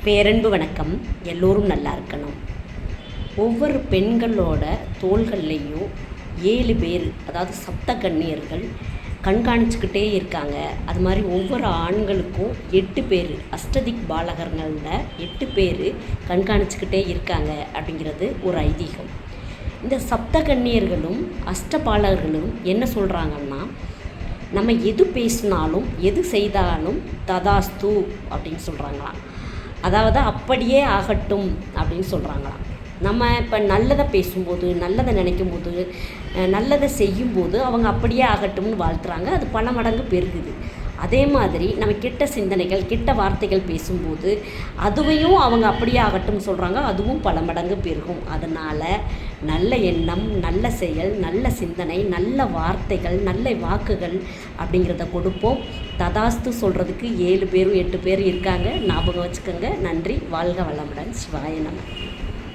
பேரன்பு வணக்கம். எல்லோரும் நல்லா இருக்கணும். ஒவ்வொரு பெண்களோட தோள்கள்லேயும் 7 பேர், அதாவது சப்த கன்னியர்கள் கண்காணிச்சுக்கிட்டே இருக்காங்க. அது மாதிரி ஒவ்வொரு ஆண்களுக்கும் 8 பேர், அஷ்டதிக் பாலகர்களில் 8 பேர் கண்காணிச்சுக்கிட்டே இருக்காங்க அப்படிங்கிறது ஒரு ஐதீகம். இந்த சப்த கன்னியர்களும் அஷ்டபாலகர்களும் என்ன சொல்கிறாங்கன்னா, நம்ம எது பேசினாலும் எது செய்தாலும் ததாஸ்து அப்படின்னு சொல்கிறாங்களாம். அதாவது அப்படியே ஆகட்டும் அப்படின்னு சொல்கிறாங்களாம். நம்ம இப்போ நல்லதை பேசும்போது, நல்லதை நினைக்கும்போது, நல்லதை செய்யும்போது அவங்க அப்படியே ஆகட்டும்னு வாழ்த்துறாங்க. அது பல மடங்கு பெருகுது. அதே மாதிரி நம்ம கெட்ட சிந்தனைகள், கெட்ட வார்த்தைகள் பேசும்போது அதுவையும் அவங்க அப்படியே ஆகட்டும்னு சொல்கிறாங்க. அதுவும் பல மடங்கு பெருகும். அதனால் நல்ல எண்ணம், நல்ல செயல், நல்ல சிந்தனை, நல்ல வார்த்தைகள், நல்ல வாக்குகள் அப்படிங்கிறத கொடுப்போம். ததாஸ்து சொல்கிறதுக்கு 7 பேரும் 8 பேர் இருக்காங்க. ஞாபகம் வச்சுக்கோங்க. நன்றி. வாழ்க வளமுடன். சிவாய நம.